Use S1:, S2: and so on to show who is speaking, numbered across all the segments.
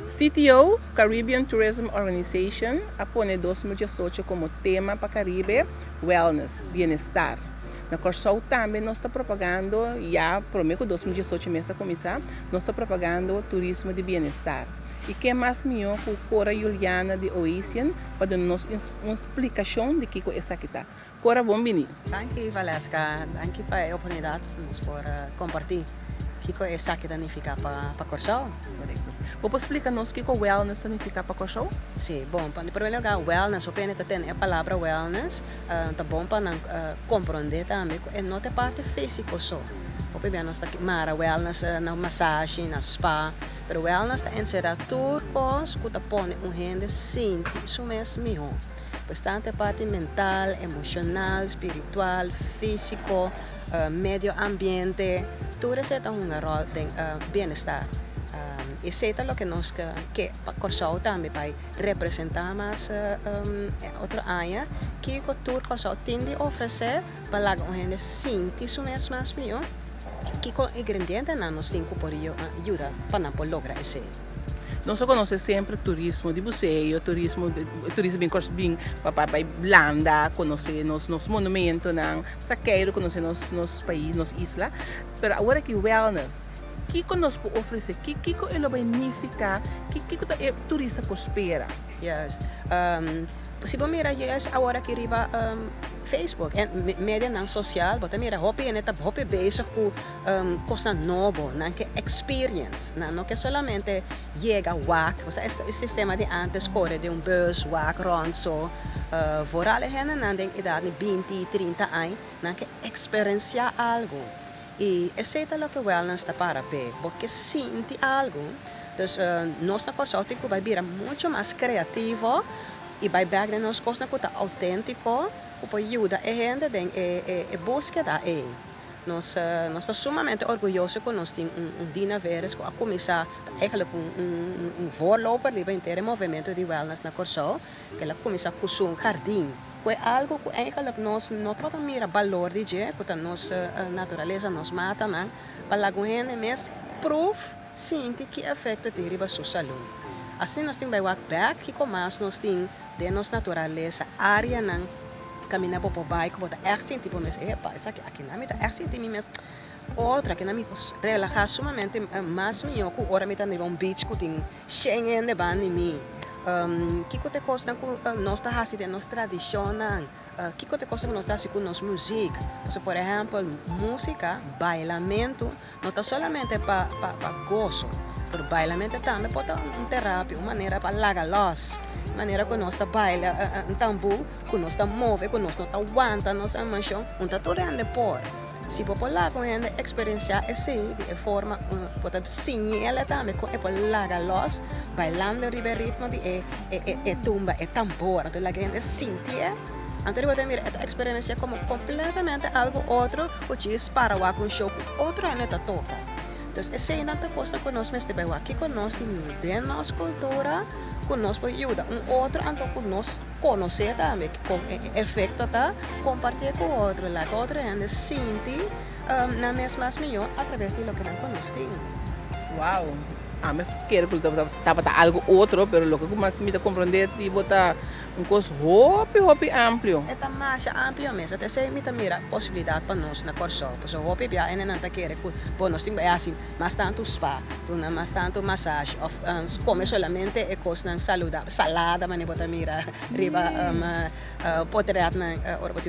S1: CTO, Caribbean Tourism Organization, pone 2018 como tema para Caribe, wellness, bem-estar. Na Corsol também nós estamos propagando, já prometo 2018 mesmo a começar, nós estamos propagando turismo de bem-estar. E que mais melhor que a Cora Juliana de Ocean para dar-nos uma explicação de que é essa aqui está. Cora, bom venir.
S2: Danke, Valesca. Danke pela oportunidade por compartilhar o que é essa que significa para Corsol.
S1: Vou explicar-nos o que o wellness significa para Corsol?
S2: Sim, bom, em primeiro lugar, wellness, o pena tem a palavra wellness, tá bom para compreender também que não é parte física só. O bem nós está mara wellness na massagem, na spa, mas wellness está encerrado tudo coisas que põe gente sente isso mesmo melhor. Bastante parte mental, emocional, espiritual, físico, medio ambiente, tudo isso tem um rol de bem-estar. E isso é o que nós que Corsol também vai representar mais outra área que o tour Corsol tem de oferecer para a gente sentir isso mesmo mais melhor. Que o ingrediente nós temos que ajudar para lograr isso.
S1: Nós conhecemos sempre turismo de museu, turismo bem para blanda, conhecer nos monumentos, saqueiro, conhecer nos países, nos islas. Mas agora que wellness, o que nós podemos oferecer? O que ele beneficia? O que o turista prospera?
S2: Yes. Se você mira agora que riba Facebook, mídia não social, você mira hopi bezig com coisa nova, que experience, não que solamente chega WAC, o sistema de antes corre de bus, WAC, ronso, voor alle gente na idade de 20, 30 anos, que experienciar algo. E esse é o que o wellness está para ver, porque sente algo. Então, nós na Corsol temos que vir muito mais criativo e vai ver que nós coisas que autêntico, que ajuda a gente a búsqueda. Nós estamos sumamente orgulhosos que nós temos Dina Veres, que a começar eigenlijk voorloper do inteiro movimento de wellness na Corsol, que ela começa com um jardim. É algo que eigenlijk nós não podemos mirar valor de que a nossa natureza nos mata, para a gente mesmo proof sente que efeito tem para a sua saúde. Assim nós temos que back que começa nós temos de nossa natureza área não caminhar por bike, botar sente por mesmo, isso aqui não me dá sente mesmo. Outra que não me relaxar sumamente mais melhor que hora me tá no beach que tem cheio de banda mim. Que te costa com nossa raça de nossa tradição, que te costa com nossa com nossa música, por exemplo, música, bailamento, não está solamente para gozo, por bailamento também pode ser uma terapia, uma maneira para largar los, maneira que nós baila, tambu, que nós move, que nós aguanta, nossa emoção, não está tudo ainda por. Se popular com ele experienciar assim de forma pode sim ela também com é larga los bailando o ritmo de tumba tambor então a gente sentia antes de mirar esta experiência como completamente algo outro que é para o com show outro ainda toca então essa é uma coisa que nós mesmo temos aqui com nós de nossa cultura que nós pode ajudar outro então que nós conhecer também com efeito tá compartilhar com o outro lá que outro ainda sente na mesma melhor através de lo que nós conhecemos.
S1: Uau! Mas quero que estava algo outro, mas o que me dá compreender é botar coisa hopi amplo.
S2: É mais amplo mesmo, até se me mira possibilidade para nós na Corsol, porque hopi bia ainda não tá querer que nós temos assim, mas tanto spa, mas tanto massagem, come solamente é coisa saudável, salada, mas nem botar mira riba poder na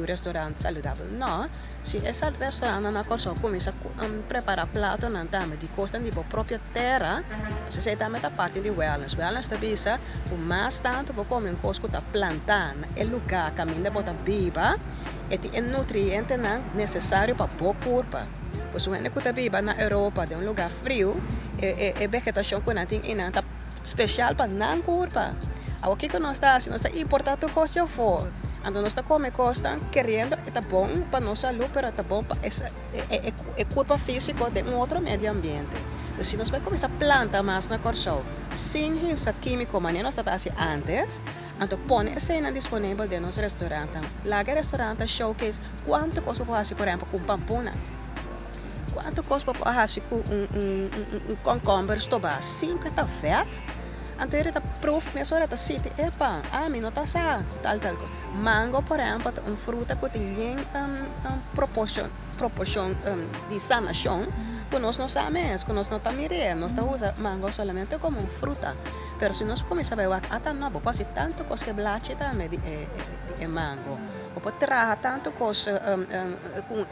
S2: restaurante saudável, não. Se esse restaurante na Corsol começa a preparar prato não também de coisa de própria terra, você também tá parte de wellness tá bisa, o mais tanto para comer coisa que tá plantando, é lugar caminho para viva, é nutriente necessário para boa corpo. Pois o que tá viva na Europa, de lugar frio, é vegetação que não tem tá especial para não corpo. O que nós está importando coisa fora. Então nós estamos comendo coisa querendo, é bom para nossa saúde, mas é bom para o corpo físico de outro meio ambiente. Então, se nós vamos começar a plantar mais na Corsol, sem esse químico, mas nós estamos assim antes, então põe a cena disponível de nosso restaurante. Lá que restaurante showcase quanto coisa para fazer, por exemplo, com pampuna. Quanto coisa para fazer com cucumbers, toba, 5 está vet. Antes era proof, me só era city, epa, mi não tá sa, tal coisa. Mango, por exemplo, fruta que tem proporção de sanação, que nós não sabemos, que nós não miremos, nós usamos mango solamente como fruta. Pero se nós começamos a ver, não, pode ser tanto coisa que blache também de mango. Ou pode trazer tanto coisa,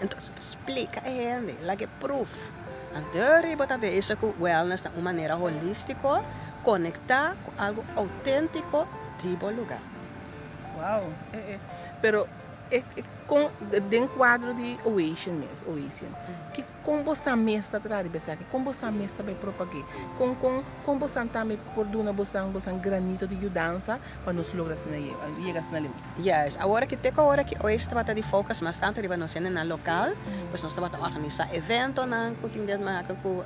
S2: então explica a gente, like proof. Então, você vê isso com wellness de uma maneira holística, conectar com algo autêntico do lugar.
S1: Uau! Pero com dentro do quadro de Ocean mesmo, que como você mestra traz pensar que como você mestra vai propagar, com você também por duna você granito de mudança para nos lograr chegar na limite.
S2: Yes, agora que hoje está de focus mas tanto riba nós na local, pois nós estamos a organizar evento na que tem com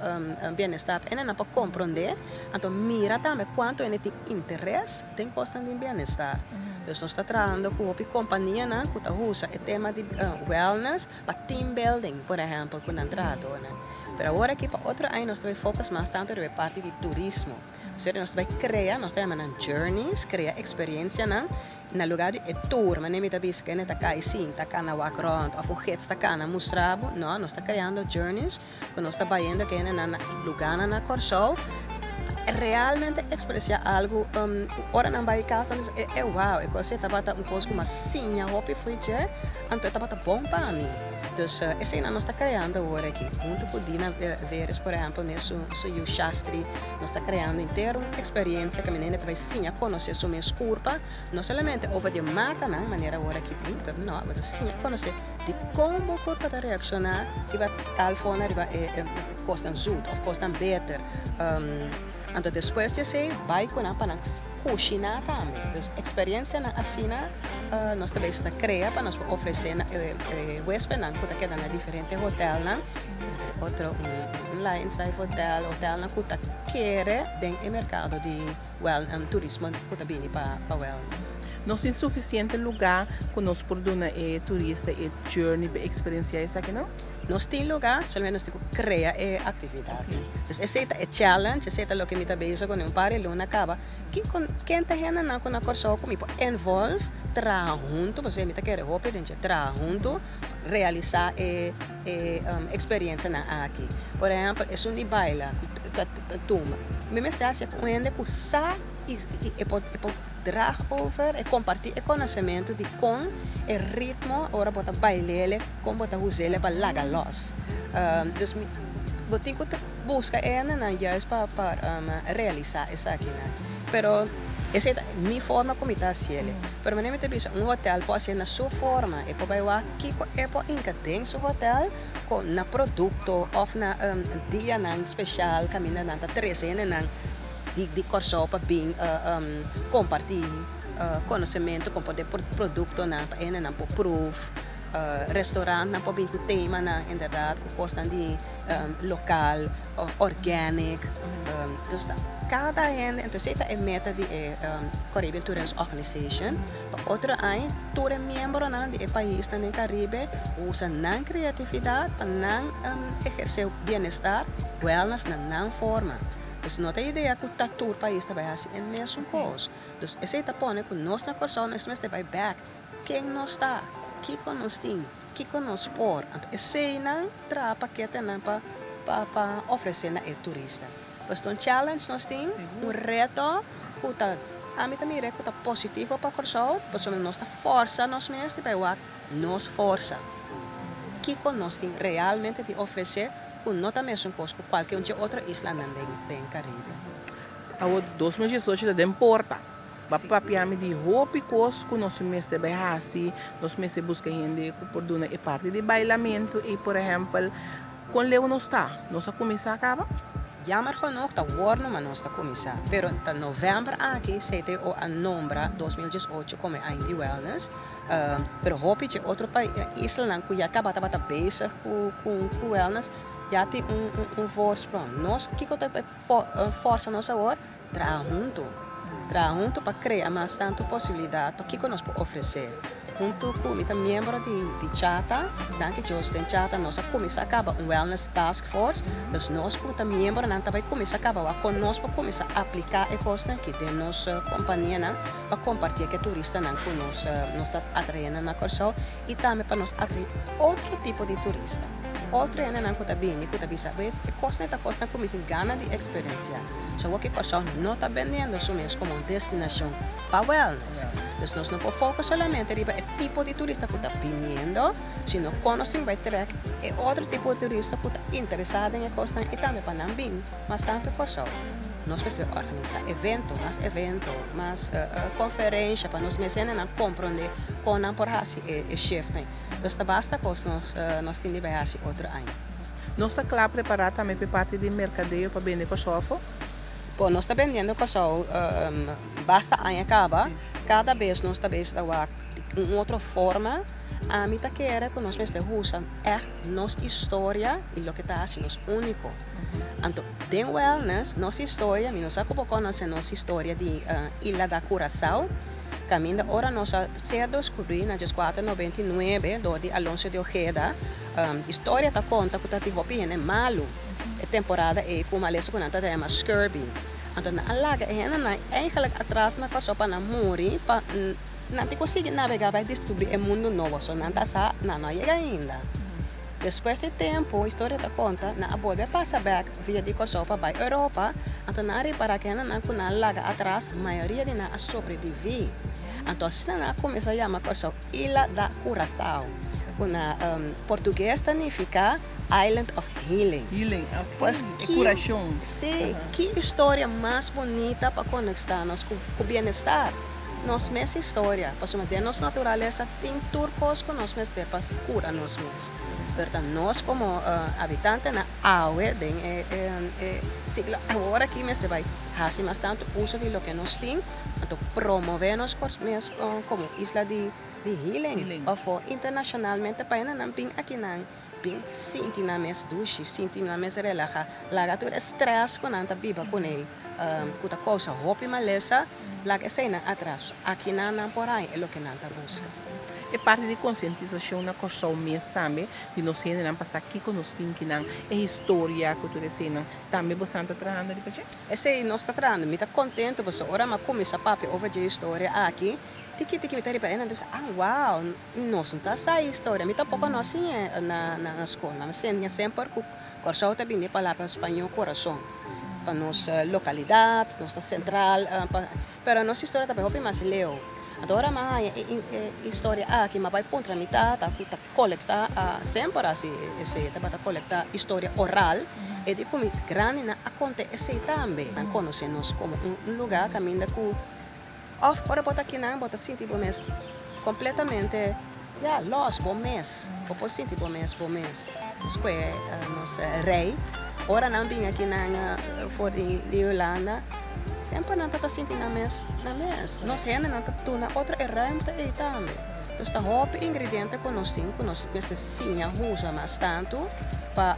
S2: bem-estar, e não para compreender, então mira também quanto ele tem interesse, tem custo de bem-estar. Então nós estamos trabalhando com a companhia que usa o tema de wellness para team building, por exemplo, com entrada. Pero agora aqui para outro ano nós também focus mais tanto na parte de turismo. Seja nós também criar, nós temos journeys, criar experiência na lugar de tour, mas nem me tabi que neta cai sim, tá cá na walk around, ou forget tá cá na mostrabo, não, nós está criando journeys, que nós está baiando que na lugar na Corsol. Realmente expressar algo, ora não vai casa, é uau, é coisa estava um coisa como assim, a roupa foi já, então estava bom para mim. Então, essa ainda nós está criando agora aqui, junto com Dina Veres, por exemplo, nesse Yu Shastri, nós está criando inteira uma experiência que a menina vai sim a conhecer sua minha curva, não somente over de mata, na maneira agora aqui tem, não, mas sim a conhecer de como a curva está reaccionar, e vai tal forma, vai costar zoet, ou costar better. Então, depois de ser, vai com a para cozinhar também. Então, experiência na assina, nós também está criando para nos oferecer hóspede, que está na diferente hotel, outro lá inside hotel que quer dentro do mercado de turismo que está bem para wellness.
S1: Nós temos suficiente lugar que nós podemos turista e journey para experienciar isso aqui, não?
S2: Nós temos lugar, somente nós temos que criar atividade. Então, esse é o challenge, esse é o que me está bem com um par de luna acaba. Quem está na com a corso comigo envolve, trabalhar junto, você me está querendo roupa, gente trabalhar junto, realizar experiência na aqui. Por exemplo, é um baila, turma. Me está com ele que sabe e pode drag over e compartilhar o conhecimento de com o ritmo, ora bota bailele, como bota usele para lagar los. Então, eu tenho que buscar juist para realizar isso aqui. Pero essa é a minha forma como está sendo. Pero me nem te hotel pode ser na sua forma. E pode ir aqui pode encadear seu hotel com na produto ou na dia especial caminho na 13 de corso para bem compartilhar conhecimento com poder produto na proof restaurante na bem com tema na verdade com custa de local organic então cada gente então essa é a meta de Caribbean Tourism Organization para outro ano todo membro do país no Caribe usa na criatividade para não exercer bem-estar wellness na forma. Então, não tem ideia que o tour país também é assim, é mesmo coisa. Então, esse é o que nós na Corsol, nós vai back. Quem nós está? Que nós tem? Que nós por? Então, esse não traz paquete para oferecer na turista. Então, challenge nós tem reto que está a mim também é positivo para Corsol, porque nós está força nós mesmos vai nos força. Que nós tem realmente de oferecer não também é coisa que qualquer outra isla no Caribe.
S1: A 2018 da importa. Para piame de roupa e coisa que nós mestre vai assim, nós mestre busca gente por dona e parte de bailamento e por exemplo, com leu não está, nós começar acaba.
S2: Jammer genoeg, dat wordt nog maar nos te começar. Pero in novembro aqui, se tem a nombra 2018 como ainda wellness. Pero hoop je outro país, Island, que já acaba de bezig com wellness. Já tem voorsprong. Nós, que força nossa hora, trabalhar junto. Tra junto para criar mais tanto possibilidade para que nós podemos oferecer. Junto com o membro de Chata, danke Justin Chata, nós começamos a acabar wellness task force, então nós como membro não também começamos a acabar conosco para começar a aplicar a coisa que de nossa companhia para compartilhar que turista não com nós está atraindo na corso e também para nós atrair outro tipo de turista. Outro é não que bem, que bisa, mas é coisa como tem gana de experiência. Só o que corso não está vendendo isso mesmo como uma destinação para wellness. Então nós não podemos focar somente no tipo de turista que está vindo, sino conhecer vai ter outro tipo de turista que está interessado em coisa e também para não vir, mas tanto corso. Nós precisamos organizar evento, mais conferência para nós mesmos compreender como por o chefe. Então basta que nós temos de outro ano.
S1: Nós estamos claro preparados também para parte de mercadeio para vender com o chofo?
S2: Bom, nós estamos vendendo com o basta ano acaba, cada vez nós estamos de uma outra forma. A mim tá quer que nós usamos nossa história e o que está assim, nosso único. Então, de wellness, nossa história, nós conhecemos nossa história de Ilha da Curaçao. Caminho ora nós descobri na 499 do de Alonso de Ojeda. História tá conta que tá de hopi é malo. A temporada é como a lesso que nós temos scurvy. Então, na alaga é na eigenlijk atrás na coisa para namori para não consegue navegar para descobrir um mundo novo, só não está não chega ainda. Depois de tempo, a história da conta, na volta passa back via de Kosovo para a Europa, então na para que não kuna laga atrás, a maioria de nós sobrevive. Então se não começa a chamar Kosovo Ilha da Curaçao, na português significa Island of Healing.
S1: Healing, pois curação.
S2: Sim, que história mais bonita para conectar-nos com o bem-estar. Nossa mesma história, para nossa natureza tem turcos que nós mesmos para curar nós mesmos. Portanto, nós como habitantes na água, siglo agora aqui mesmo vai fazer bastante uso de lo que nós temos, então promovemos como isla de healing, ou internacionalmente para não vir aqui não sentir na mes duche, sentir na mes relaxa, larga todo estresse quando anda viva com ele, com a coisa roupa e maleza, larga cena atrás, aqui não por aí é o que não busca.
S1: É parte de conscientização na corção mês também, de nós ainda não passar aqui com nós temos que não é história, cultura cena, também você está trabalhando de fazer?
S2: Esse nós está trabalhando, me está contente porque agora mas começa papo over de história aqui. Tiki me está repetindo, uau, nós não está essa história, me está pouco nós sim na escola, mas sempre que corção está vindo para lá espanhol coração, para nossa localidade, nossa central, para nossa história também hoje mais leu. Agora mais história aqui mas vai contra mitad tá coletar sempre assim esse tá coletar história oral e de como grande na acontece também conhecemos como lugar caminho com of ora bota aqui não bota assim tipo mês completamente lost bom mês ou por assim tipo mês depois nosso rei ora não vim aqui na for de Holanda sempre não está sentindo na mês. Nós ainda não está tendo outra herramienta e também. Nós está roupa ingrediente que nós temos sim usa mais tanto para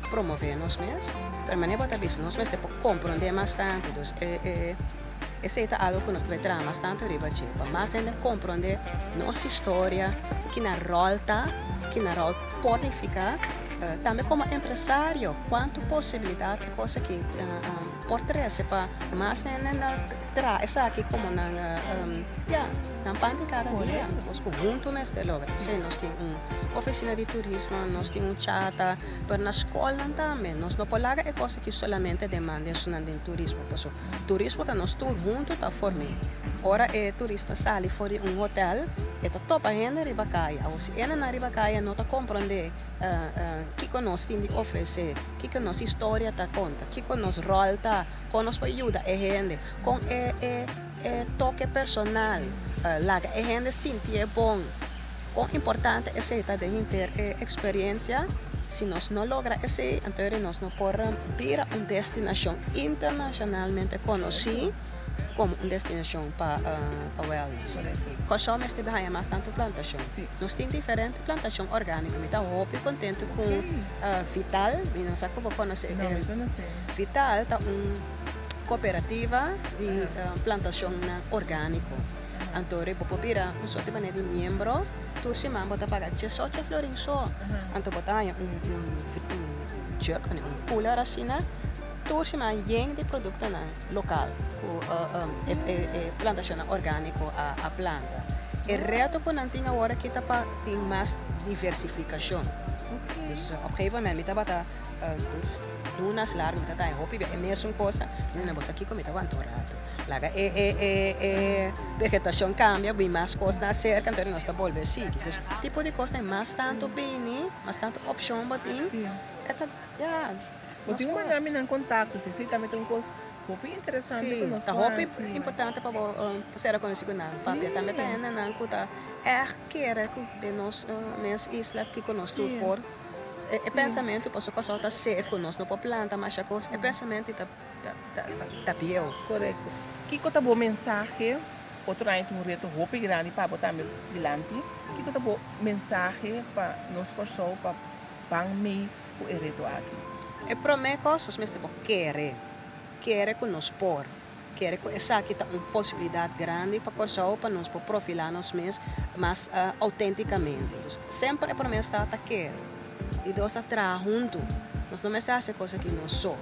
S2: promover nós mesmos. Para maneira de ver nós mesmos para compreender mais tanto. Esse é algo que nós vai trazer mais tanto riba para mais ainda compreender nossa história, que na rol pode ficar. Também como empresário, quanto possibilidade de coisa que por trás para mais tra essa aqui como na parte cada dia, nós junto nesse lugar. Nós temos oficina de turismo, nós temos chata, mas na escola também, nós não podemos é coisa que solamente demanda de turismo, porque turismo está nós todos juntos está formado. Ora é turista sai fora de hotel, é topa ainda riba caia, ou se ainda na riba caia não está compreender que nós temos de oferecer, que nossa história está conta, que nosso rol está, com nos ajuda a gente, com toque personal, a gente sentir bom, o importante é essa de ter experiência. Se nós não logramos isso, então nós não podemos vir a uma destinação internacionalmente conhecida como uma destinação para wellness. Corção mesmo tem mais tanto plantação. Nós temos diferentes plantação orgânica. Me dá contente com Vital. Não sei como conhecer. Vital está cooperativa de plantação orgânico. Então, eu pira um sorte de membro, tu se manda para pagar 18 florins só. Então, botar jug, cooler assim, tu se manda de produto local, plantação orgânico a planta. E reto que não tem agora que tem mais diversificação. Então, op een gegeven moment, kita bata lunas largo, kita tayo hopi, é mesmo coisa, não você aqui como kita rato. Laga vegetação cambia, bem mais coisas na cerca, então nós tá volver seguir. Então, tipo de coisa tem mais tanto bem, mais tanto opção batin. Eta, yeah.
S1: Eu tenho uma nome em contato, se também tem coisa hopi interessante
S2: que nós. Tá hopi importante para ser conhecido na papel também tem na cuta quer de nós nessa isla que conosco por é pensamento para só está seco nós não pode plantar mais coisa é pensamento tá pior.
S1: Correto. Que coisa boa mensagem outro ano um reto hopi grande para botar dilante que coisa boa mensagem para nós corso para bang me o reto aqui.
S2: É promessa os mestres quer que nós por quer que essa aqui tá uma possibilidade grande para corso para nós para profilar nós mesmos mais autenticamente. Sempre a promessa está quer e nós está junto. Nós não fazemos coisa que nós só.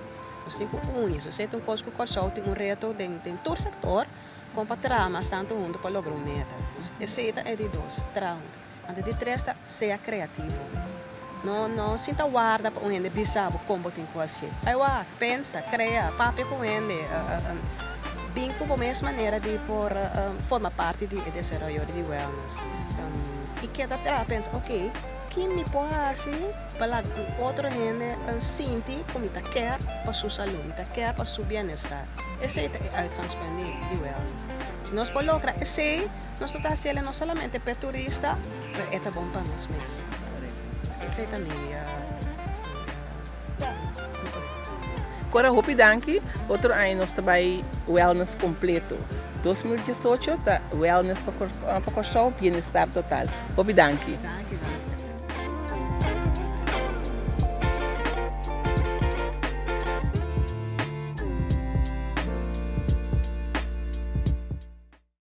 S2: Nós temos que unir. Se você tem coisa que corso tem reto dentro todo sector com para trás mas tanto junto para lograr meta. Esse é de dois, junto. Antes de três seja criativo. Não sinta guarda para o gente bisabo como tem que fazer. Aí pensa, cria, papel com ele, vinco da mesma maneira de formar parte do desenvolvimento de wellness. E que atrás pensa, ok, que me pode fazer para outra gente sentir como está quer para sua saúde, está quer para seu bem-estar. Esse é o uitgangspunt de wellness. Se nós colocamos esse, nós estamos fazendo não somente para turistas, mas é bom para nós mesmos. Esse também
S1: Agora, hopidanki, outro ano nós trabalhamos wellness completo. 2018 tá wellness para corso, bem-estar total. Hopidanki.